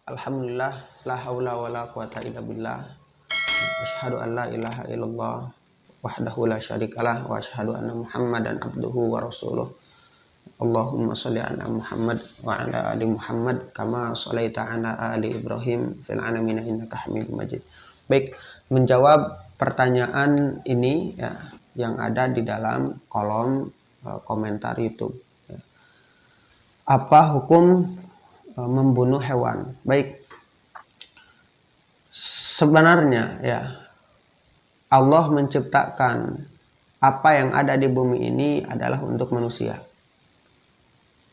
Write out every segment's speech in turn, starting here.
Alhamdulillah, la haula wala quwata illa billah. Asyhadu an la ilaha illallah wahdahu la syarikalah wa asyhadu anna Muhammadan abduhu wa rasuluh. Allahumma shalli ala Muhammad wa ala ali Muhammad kama shallaita ala ali Ibrahim fil alamin innaka Hamidum Majid. Baik, menjawab pertanyaan ini ya, yang ada di dalam kolom komentar YouTube. Ya. Apa hukum membunuh hewan? Baik, sebenarnya ya Allah menciptakan apa yang ada di bumi ini adalah untuk manusia.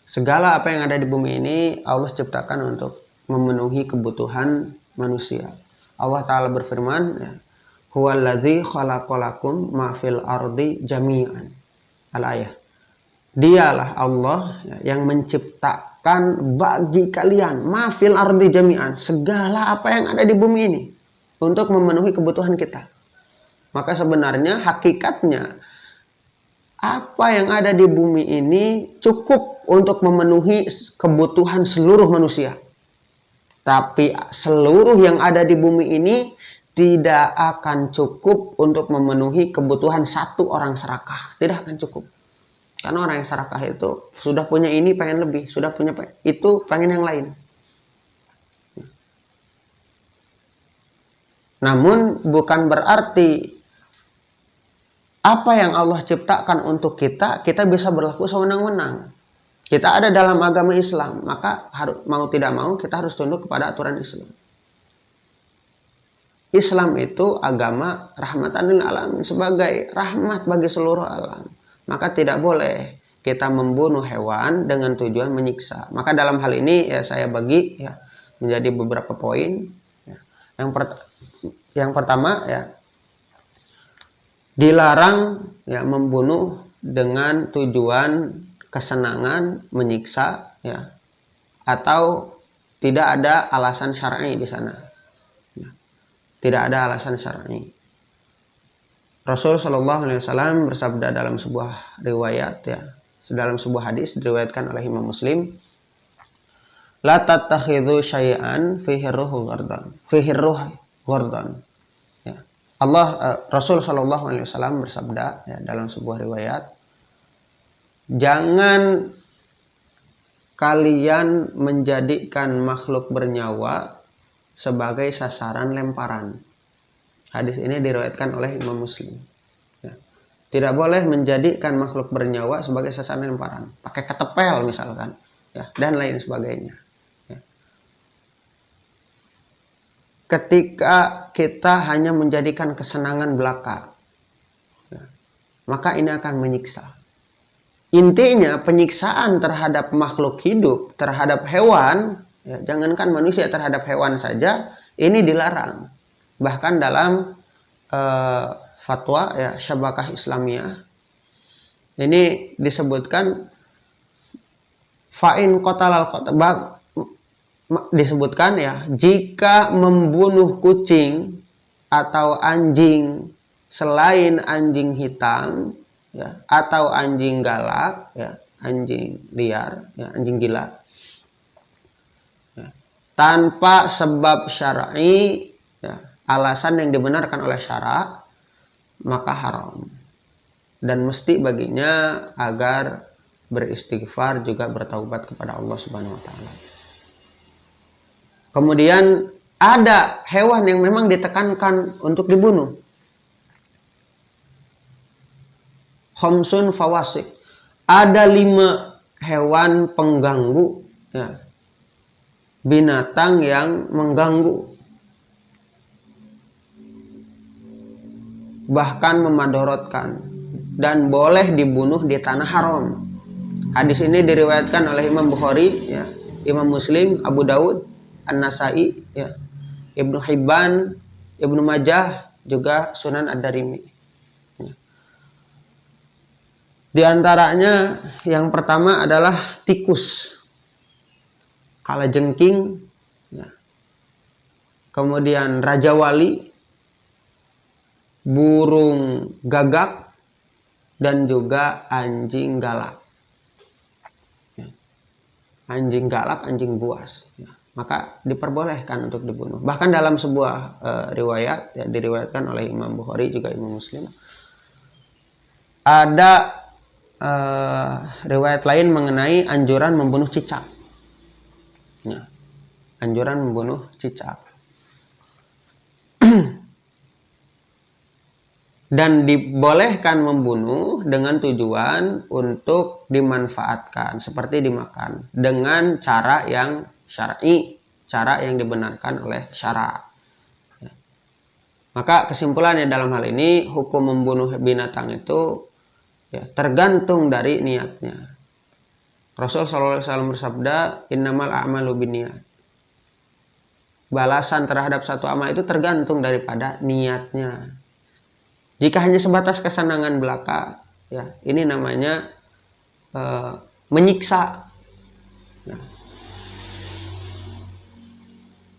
Segala apa yang ada di bumi ini Allah ciptakan untuk memenuhi kebutuhan manusia. Allah Ta'ala berfirman, ya, huwallazi khalaqalakum ma fil ardi jami'an. Al-ayah. Dialah Allah yang menciptakan bagi kalian ma fil ardi jami'an, segala apa yang ada di bumi ini untuk memenuhi kebutuhan kita. Maka sebenarnya hakikatnya apa yang ada di bumi ini cukup untuk memenuhi kebutuhan seluruh manusia. Tapi seluruh yang ada di bumi ini tidak akan cukup untuk memenuhi kebutuhan satu orang serakah. Tidak akan cukup. Karena orang yang serakah itu sudah punya ini pengen lebih, sudah punya itu pengen yang lain. Namun bukan berarti apa yang Allah ciptakan untuk kita bisa berlaku sewenang-wenang. Kita ada dalam agama Islam, maka mau tidak mau kita harus tunduk kepada aturan Islam. Islam itu agama rahmatan lil alamin, sebagai rahmat bagi seluruh alam. Maka tidak boleh kita membunuh hewan dengan tujuan menyiksa. Maka dalam hal ini ya saya bagi ya menjadi beberapa poin. Ya. Yang pertama ya, dilarang ya membunuh dengan tujuan kesenangan, menyiksa ya, atau tidak ada alasan syar'i di sana. Ya. Tidak ada alasan syar'i. Rasul Shallallahu Alaihi Wasallam bersabda dalam sebuah riwayat ya, dalam sebuah hadis diriwayatkan oleh Imam Muslim, la tattakhidhu syai'an fihi ruhu ghardan. Ya. Rasul Shallallahu Alaihi Wasallam bersabda ya, dalam sebuah riwayat, jangan kalian menjadikan makhluk bernyawa sebagai sasaran lemparan. Hadis ini diriwayatkan oleh Imam Muslim. Ya. Tidak boleh menjadikan makhluk bernyawa sebagai sasaran lemparan. Pakai ketepel misalkan, ya, dan lain sebagainya. Ya. Ketika kita hanya menjadikan kesenangan belaka, ya, maka ini akan menyiksa. Intinya penyiksaan terhadap makhluk hidup, terhadap hewan, ya, jangankan manusia, terhadap hewan saja, ini dilarang. Bahkan dalam fatwa ya Syabakah Islamiyah ini disebutkan fa'in qatalal qatal, disebutkan ya, jika membunuh kucing atau anjing selain anjing hitam ya, atau anjing galak ya, anjing liar ya, anjing gila ya, tanpa sebab syar'i ya, alasan yang dibenarkan oleh syara, maka haram. Dan mesti baginya agar beristighfar, juga bertaubat kepada Allah Subhanahu wa taala. Kemudian ada hewan yang memang ditekankan untuk dibunuh. Khamsun fawasik. Ada 5 hewan pengganggu ya, binatang yang mengganggu, bahkan memadorotkan, dan boleh dibunuh di tanah haram. Hadis ini diriwayatkan oleh Imam Bukhari ya, Imam Muslim, Abu Daud, An-Nasai ya, Ibnu Hibban, Ibnu Majah, juga Sunan Ad-Darimi ya. Di antaranya yang pertama adalah tikus, kalajengking ya. Kemudian raja wali, burung gagak, dan juga anjing galak. Anjing galak, anjing buas. maka diperbolehkan untuk dibunuh. Bahkan dalam sebuah riwayat, ya, diriwayatkan oleh Imam Bukhari juga Imam Muslim, ada riwayat lain mengenai anjuran membunuh cicak. Ya, anjuran membunuh cicak. Dan dibolehkan membunuh dengan tujuan untuk dimanfaatkan, seperti dimakan, dengan cara yang syar'i, cara yang dibenarkan oleh syara. Ya. Maka kesimpulannya dalam hal ini, hukum membunuh binatang itu ya, tergantung dari niatnya. Rasul SAW bersabda, innamal a'malu binniyat. Balasan terhadap satu amal itu tergantung daripada niatnya. Jika hanya sebatas kesenangan belaka, ya ini namanya menyiksa. Ya.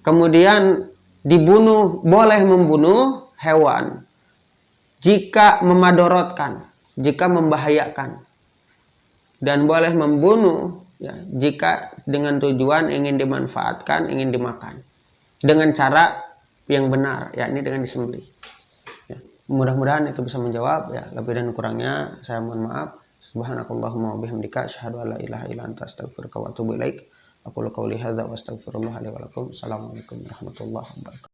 Kemudian dibunuh, boleh membunuh hewan jika memadorotkan, jika membahayakan, dan boleh membunuh ya, jika dengan tujuan ingin dimanfaatkan, ingin dimakan dengan cara yang benar, yakni dengan disembelih. Mudah-mudahan itu bisa menjawab, ya. Lebih dan kurangnya saya mohon maaf. Subhanakallahumma wa bihamdika asyhadu an la ilaha illa anta astaghfiruka wa atubu ilaik. Aqulu qouli hadza wa astaghfirullah li wa lakum. Assalamualaikum warahmatullahi wabarakatuh.